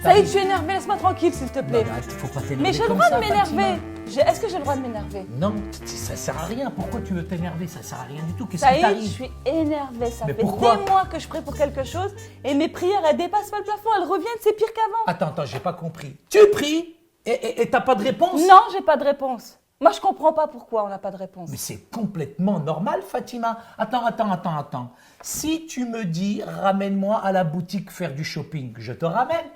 Ça y est, je suis énervée, laisse-moi tranquille, s'il te plaît. Non, il faut pas t'énerver. Mais j'ai le comme droit ça, de m'énerver. Fatima. Est-ce que j'ai le droit de m'énerver? Non, ça sert à rien. Pourquoi tu veux t'énerver? Ça sert à rien du tout. Qu'est-ce Ça qui y est, je t'arrive? suis énervée. Ça Mais fait pourquoi? des mois que je prie pour quelque chose et mes prières, elles dépassent pas le plafond, elles reviennent, c'est pire qu'avant. Attends, j'ai pas compris. Tu pries et t'as pas de réponse? Non, j'ai pas de réponse. Moi, je comprends pas pourquoi on n'a pas de réponse. Mais c'est complètement normal, Fatima. Attends. Si tu me dis, ramène-moi à la boutique faire du shopping, je te ramène.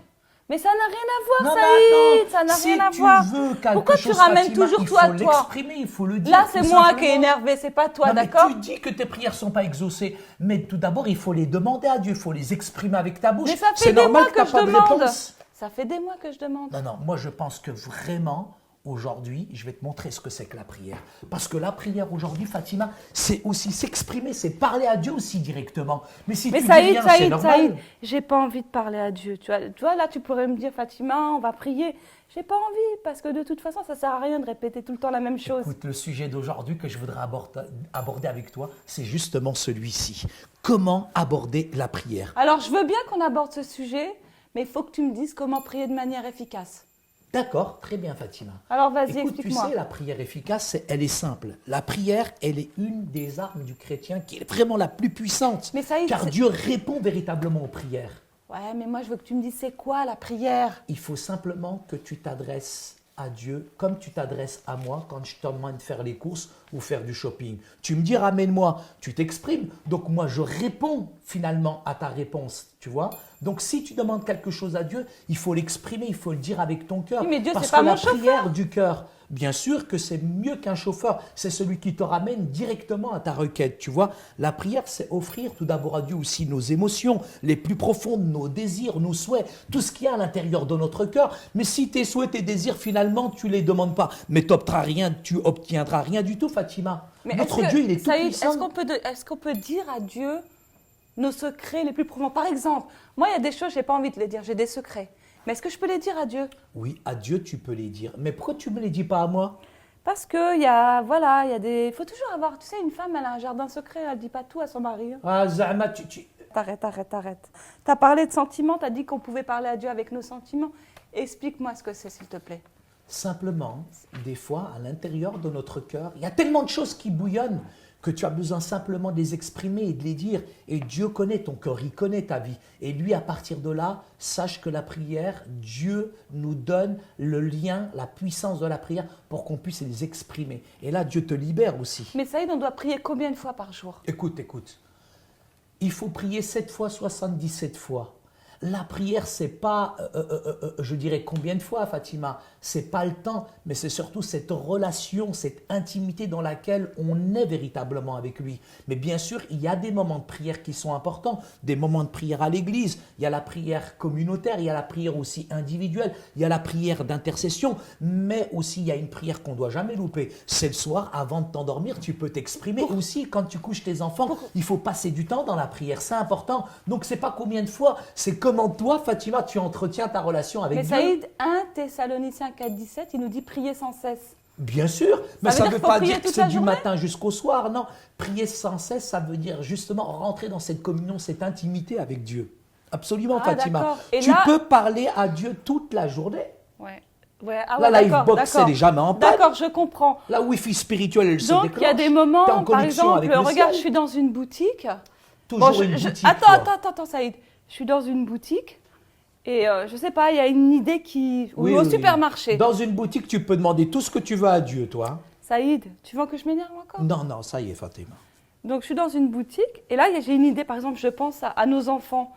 Mais ça n'a rien à voir, Non, Saïd, mais ça n'a rien à Si voir. tu veux quelque Pourquoi chose, tu ramènes Fatima, toujours il toi, faut toi? l'exprimer, il faut le dire. Là, c'est tout moi simplement. qui est énervée, c'est pas toi, Non, mais d'accord? tu dis que tes prières sont pas exaucées, mais tout d'abord, il faut les demander à Dieu, il faut les exprimer avec ta bouche. Mais ça fait C'est des normal mois que t'as que je pas de demande. réponse. Ça fait des mois que je demande. Non, moi je pense que vraiment, aujourd'hui, je vais te montrer ce que c'est que la prière. Parce que la prière aujourd'hui, Fatima, c'est aussi s'exprimer, c'est parler à Dieu aussi directement. Mais si Mais tu dis rien, c'est normal. Saïd, j'ai pas envie de parler à Dieu. Tu vois, là, tu pourrais me dire, Fatima, on va prier. J'ai pas envie, parce que de toute façon, ça sert à rien de répéter tout le temps la même chose. Écoute, le sujet d'aujourd'hui que je voudrais aborder avec toi, c'est justement celui-ci. Comment aborder la prière? Alors, je veux bien qu'on aborde ce sujet, mais il faut que tu me dises comment prier de manière efficace. D'accord, très bien Fatima. Alors, vas-y, Écoute, tu explique-moi. sais, la prière efficace, elle est simple. La prière, elle est une des armes du chrétien qui est vraiment la plus puissante. Mais Saïd, car c'est- Dieu répond véritablement aux prières. Ouais, mais moi, je veux que tu me dises c'est quoi la prière? Il faut simplement que tu t'adresses à Dieu comme tu t'adresses à moi quand je te demande de faire les courses ou faire du shopping. Tu me dis ramène-moi, tu t'exprimes, donc moi je réponds finalement à ta réponse, tu vois. Donc si tu demandes quelque chose à Dieu, il faut l'exprimer, il faut le dire avec ton cœur. Oui, mais Dieu, parce c'est pas que la mon chauffeur. prière du cœur, bien sûr que c'est mieux qu'un chauffeur, c'est celui qui te ramène directement à ta requête, tu vois. La prière, c'est offrir tout d'abord à Dieu aussi nos émotions, les plus profondes, nos désirs, nos souhaits, tout ce qu'il y a à l'intérieur de notre cœur. Mais si tes souhaits, tes désirs, finalement, tu les demandes pas, mais tu obtiendras rien du tout, Fatima. Mais Notre est-ce que- Dieu, il est tout Saïd, puissant. est-ce qu'on peut dire à Dieu nos secrets les plus profonds? Par exemple, moi, il y a des choses, j'ai pas envie de les dire, j'ai des secrets. Mais est-ce que je peux les dire à Dieu? Oui, à Dieu, tu peux les dire. Mais pourquoi tu me les dis pas à moi? Parce que il y a des... Il faut toujours avoir, tu sais, une femme, elle a un jardin secret, elle dit pas tout à son mari. Hein. Ah, Zahma, Arrête. T'as parlé de sentiments, t'as dit qu'on pouvait parler à Dieu avec nos sentiments. Explique-moi ce que c'est, s'il te plaît. Simplement, des fois, à l'intérieur de notre cœur, il y a tellement de choses qui bouillonnent que tu as besoin simplement de les exprimer et de les dire. Et Dieu connaît ton cœur, il connaît ta vie. Et lui, à partir de là, sache que la prière, Dieu nous donne le lien, la puissance de la prière pour qu'on puisse les exprimer. Et là, Dieu te libère aussi. Mais Saïd, on doit prier combien de fois par jour? Écoute. Il faut prier 7 fois, 77 fois. La prière, c'est pas, je dirais combien de fois, Fatima, c'est pas le temps, mais c'est surtout cette relation, cette intimité dans laquelle on est véritablement avec lui. Mais bien sûr, il y a des moments de prière qui sont importants, des moments de prière à l'église, il y a la prière communautaire, il y a la prière aussi individuelle, il y a la prière d'intercession, mais aussi il y a une prière qu'on ne doit jamais louper. C'est le soir, avant de t'endormir, tu peux t'exprimer. Aussi, quand tu couches tes enfants, il faut passer du temps dans la prière, c'est important. Donc, c'est pas combien de fois, c'est comment toi, Fatima, tu entretiens ta relation avec Mais Dieu. Saïd, 1 Thessaloniciens 4,17, il nous dit prier sans cesse. Bien sûr, mais veut ça dire ne veut qu'il faut pas prier dire que toute c'est la du journée? matin jusqu'au soir, non. Prier sans cesse, ça veut dire justement rentrer dans cette communion, cette intimité avec Dieu. Absolument, Ah, Fatima. d'accord. Et Tu là- peux parler à Dieu toute la journée. Ouais. Ah La ouais, live d'accord, box, elle est jamais en panne. D'accord, je comprends. La Wi-Fi spirituelle, elle se Donc, déclenche. il y a des T'es en moments, par connexion exemple, avec le regarde, ciel. je suis dans une boutique. Toujours une boutique, Attends, Saïd. Je suis dans une boutique et je sais pas, il y a une idée qui... Ou au supermarché. Dans une boutique, tu peux demander tout ce que tu veux à Dieu, toi. Saïd, tu veux que je m'énerve encore? Non, ça y est, Fatima. Donc, je suis dans une boutique et là, j'ai une idée. Par exemple, je pense à nos enfants.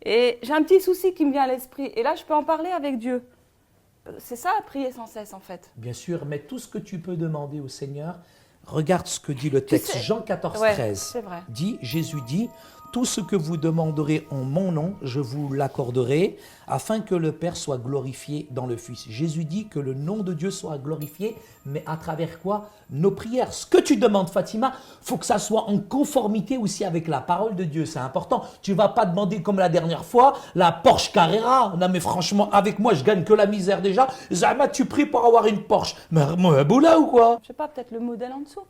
Et j'ai un petit souci qui me vient à l'esprit. Et là, je peux en parler avec Dieu. C'est ça, prier sans cesse, en fait. Bien sûr, mais tout ce que tu peux demander au Seigneur, regarde ce que dit le texte. sais- Jean 14, Ouais, 13. c'est vrai. Jésus dit, tout ce que vous demanderez en mon nom, je vous l'accorderai, afin que le Père soit glorifié dans le Fils. Jésus dit que le nom de Dieu soit glorifié, mais à travers quoi? Nos prières. Ce que tu demandes, Fatima, faut que ça soit en conformité aussi avec la parole de Dieu. C'est important. Tu vas pas demander comme la dernière fois, la Porsche Carrera. Non mais franchement, avec moi, je gagne que la misère déjà. Zahma, tu pries pour avoir une Porsche. Mais boula ou quoi? Je sais pas, peut-être le modèle en dessous.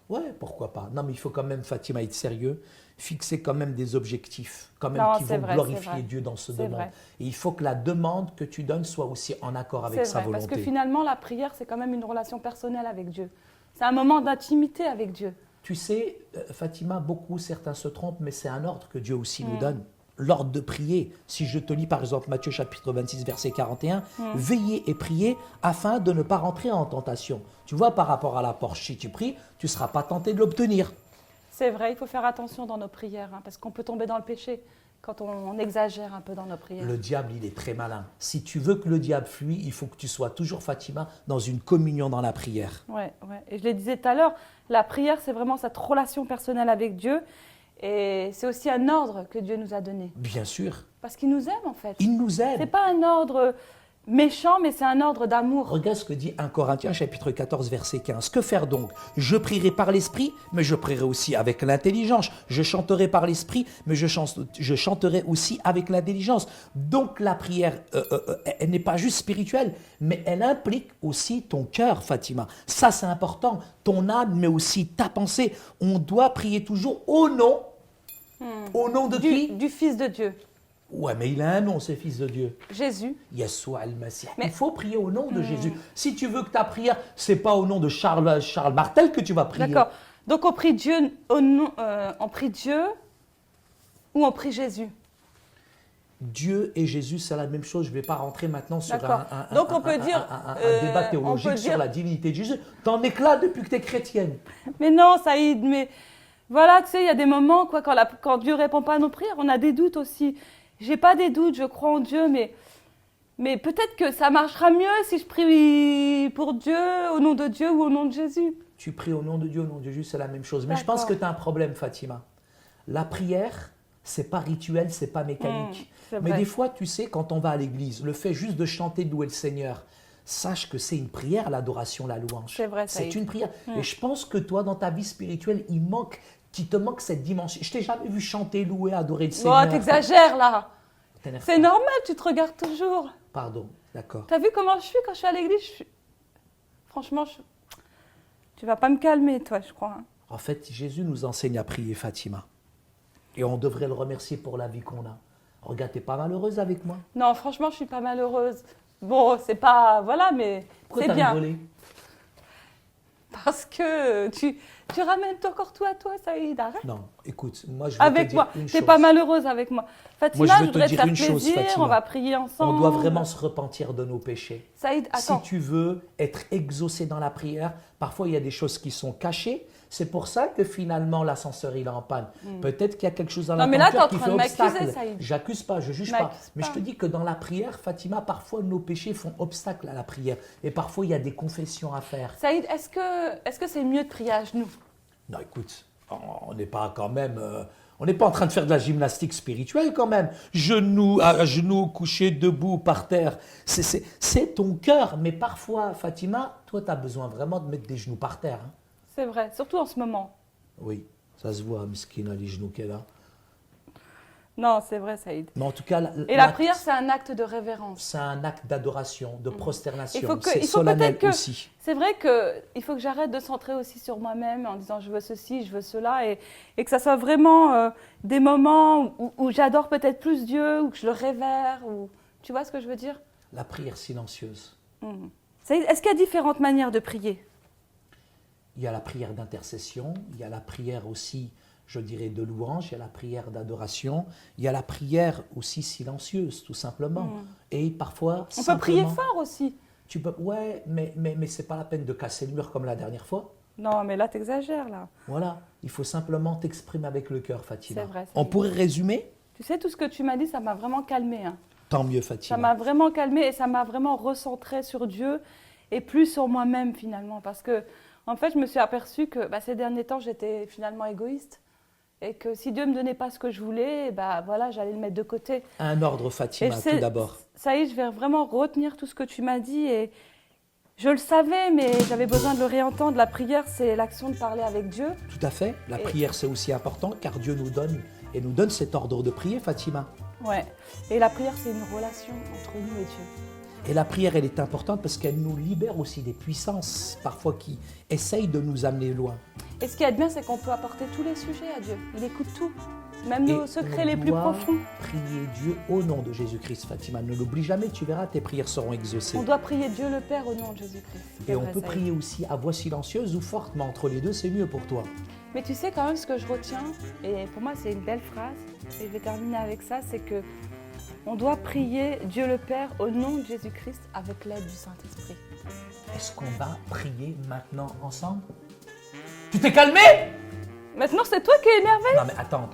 Ouais, pourquoi pas. Non, mais il faut quand même, Fatima, être sérieux, fixer quand même des objectifs, quand même Non, qui c'est vont vrai, c'est glorifier vrai. Dieu dans ce C'est demande. vrai. Et il faut que la demande que tu donnes soit aussi en accord avec C'est sa vrai, parce volonté. que finalement, la prière, c'est quand même une relation personnelle avec Dieu. C'est un moment d'intimité avec Dieu. Tu sais, Fatima, certains se trompent, mais c'est un ordre que Dieu aussi nous donne. L'ordre de prier. Si je te lis par exemple Matthieu chapitre 26, verset 41, veillez et priez afin de ne pas rentrer en tentation. Tu vois, par rapport à la Porsche, si tu pries, tu ne seras pas tenté de l'obtenir. C'est vrai, il faut faire attention dans nos prières, hein, parce qu'on peut tomber dans le péché quand on exagère un peu dans nos prières. Le diable, il est très malin. Si tu veux que le diable fuit, il faut que tu sois toujours, Fatima, dans une communion dans la prière. Ouais, ouais. Et je le disais tout à l'heure, la prière, c'est vraiment cette relation personnelle avec Dieu. Et c'est aussi un ordre que Dieu nous a donné. Bien sûr, Parce qu'il nous aime, en fait. il nous aide. C'est pas un ordre méchant, mais c'est un ordre d'amour. Regarde ce que dit 1 Corinthiens chapitre 14 verset 15. Que faire donc? Je prierai par l'esprit, mais je prierai aussi avec l'intelligence. Je chanterai par l'esprit, mais je chanterai aussi avec l'intelligence. Donc la prière, elle n'est pas juste spirituelle, mais elle implique aussi ton cœur, Fatima. Ça c'est important. Ton âme, mais aussi ta pensée. On doit prier toujours au nom de qui? Du Fils de Dieu, Ouais, mais il a un nom, ce Fils de Dieu. Jésus. Yeshua al-Masih. Mais- Il faut prier au nom de Jésus. Si tu veux que ta prière, c'est pas au nom de Charles Martel que tu vas prier. D'accord. Donc on prie Dieu on prie Dieu ou on prie Jésus. Dieu et Jésus, c'est la même chose. Je ne vais pas rentrer maintenant sur D'accord. Donc on peut dire, un débat théologique on peut sur dire- la divinité de Jésus. T'en éclates depuis que tu es chrétienne. Mais non, Saïd, mais voilà, tu sais, il y a des moments, quoi, quand Dieu répond pas à nos prières, on a des doutes aussi. J'ai pas des doutes, je crois en Dieu, mais peut-être que ça marchera mieux si je prie pour Dieu, au nom de Dieu ou au nom de Jésus. Tu pries au nom de Dieu, au nom de Jésus, c'est la même chose. Mais je pense D'accord. que tu as un problème, Fatima. La prière, c'est pas rituel, c'est pas mécanique. c'est Mais vrai. des fois, tu sais, quand on va à l'église, le fait juste de chanter, de louer le Seigneur, sache que c'est une prière, l'adoration, la louange. C'est vrai, C'est Saïd. une prière. Et je pense que toi, dans ta vie spirituelle, qu'il te manque cette dimension. Je t'ai jamais vu chanter, louer, adorer le Seigneur. Oh, t'exagères là. T'énerve C'est pas. normal, tu te regardes toujours. Pardon, d'accord. T'as vu comment je suis quand je suis à l'église? Franchement, tu vas pas me calmer, toi, je crois. Hein. En fait, Jésus nous enseigne à prier, Fatima. Et on devrait le remercier pour la vie qu'on a. Regarde, t'es pas malheureuse avec moi? Non, franchement, je suis pas malheureuse. Bon, c'est pas... Voilà, mais Pourquoi c'est t'as bien. rigolé? Parce que tu ramènes encore tout à toi, Saïd, arrête. Non, écoute, moi je vais te Avec dire moi, une t'es chose. pas malheureuse avec moi. Fatima, Moi, je veux je te voudrais te dire faire une chose, plaisir, Fatima. on va prier ensemble. On doit vraiment se repentir de nos péchés. Saïd, attends. Si tu veux être exaucé dans la prière, parfois il y a des choses qui sont cachées. C'est pour ça que finalement l'ascenseur il est en panne. Peut-être qu'il y a quelque chose dans Non, mais là, ton cœur t'es qui en train fait de m'accuser, obstacle. Saïd. J'accuse pas, je juge pas. M'accuse Mais je pas. te dis que dans la prière, Fatima, parfois nos péchés font obstacle à la prière. Et parfois il y a des confessions à faire. Saïd, est-ce que c'est mieux de prier à genoux? Non, écoute, on n'est pas quand même... on n'est pas en train de faire de la gymnastique spirituelle quand même. Genoux, à genoux, couché, debout, par terre. C'est ton cœur. Mais parfois, Fatima, toi, tu as besoin vraiment de mettre des genoux par terre. Hein. C'est vrai, surtout en ce moment. Oui, ça se voit, Miskina, les genoux qu'elle a. Non, c'est vrai, Saïd. Mais en tout cas, Et la prière, c'est un acte de révérence. c'est un acte d'adoration, de prosternation. Il faut C'est peut-être solennel que... aussi. C'est vrai qu'il faut que j'arrête de centrer aussi sur moi-même en disant je veux ceci, je veux cela, et que ça soit vraiment des moments où j'adore peut-être plus Dieu, ou que je le révère, ou... Tu vois ce que je veux dire? La prière silencieuse. Saïd, est-ce qu'il y a différentes manières de prier? Il y a la prière d'intercession, il y a la prière aussi, je dirais, de louange, il y a la prière d'adoration, il y a la prière aussi silencieuse, tout simplement. Et parfois, On peut prier simplement, fort aussi. tu peux, ouais, mais c'est pas la peine de casser le mur comme la dernière fois. Non, mais là, t'exagères, là. Voilà, il faut simplement t'exprimer avec le cœur, Fatima. C'est vrai, c'est On vrai. pourrait résumer? Tu sais, tout ce que tu m'as dit, ça m'a vraiment calmée. Hein. Tant mieux, Ça Fatima. m'a vraiment calmée et ça m'a vraiment recentrée sur Dieu et plus sur moi-même, finalement. Parce que, en fait, je me suis aperçue que ces derniers temps, j'étais finalement égoïste. Et que si Dieu ne me donnait pas ce que je voulais, voilà, j'allais le mettre de côté. Un ordre, Fatima, Et tout d'abord. Ça y est, je vais vraiment retenir tout ce que tu m'as dit. Et je le savais, mais j'avais besoin de le réentendre. La prière, c'est l'action de parler avec Dieu. Tout à fait. La Et- prière, c'est aussi important car Dieu nous donne cet ordre de prier, Fatima. Ouais. Et la prière, c'est une relation entre nous et Dieu. Et la prière, elle est importante parce qu'elle nous libère aussi des puissances, parfois qui essayent de nous amener loin. Et ce qui est bien, c'est qu'on peut apporter tous les sujets à Dieu. Il écoute tout, même Et nos secrets on les plus doit profonds. prier Dieu au nom de Jésus-Christ, Fatima. Ne l'oublie jamais, tu verras, tes prières seront exaucées. On doit prier Dieu le Père au nom de Jésus-Christ. C'est Et on vrai, peut ça y est. prier aussi à voix silencieuse ou forte, mais entre les deux, c'est mieux pour toi. Mais tu sais quand même ce que je retiens, et pour moi c'est une belle phrase, et je vais terminer avec ça, c'est que on doit prier Dieu le Père au nom de Jésus-Christ avec l'aide du Saint-Esprit. Est-ce qu'on va prier maintenant ensemble? Tu t'es calmé? Maintenant c'est toi qui es énervé. Non mais attends,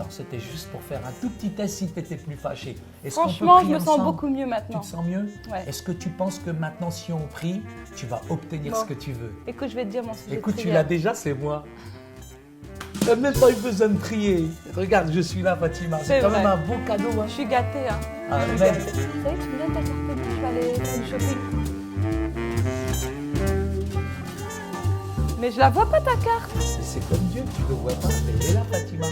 c'était juste pour faire un tout petit test si tu étais plus fâché. Est-ce qu'on peut Franchement, je prier me sens ensemble? beaucoup mieux Tu maintenant. te sens mieux? Ouais. Est-ce que tu penses que maintenant si on prie, tu vas obtenir Bon. ce que tu veux? Écoute, je vais te dire mon sujet Écoute, de tu prière. l'as déjà, c'est moi. Tu n'as même pas eu besoin de prier. Regarde, je suis là, Fatima. C'est C'est quand vrai. même un beau cadeau. Hein. Je suis gâtée, hein. Ah, Je suis même. gâtée. Ça y est, tu me donnes ta carte paiement, je vais aller faire du shopping. Mais je la vois pas ta carte. C'est comme Dieu, tu ne le vois pas, mais elle est là, Fatima.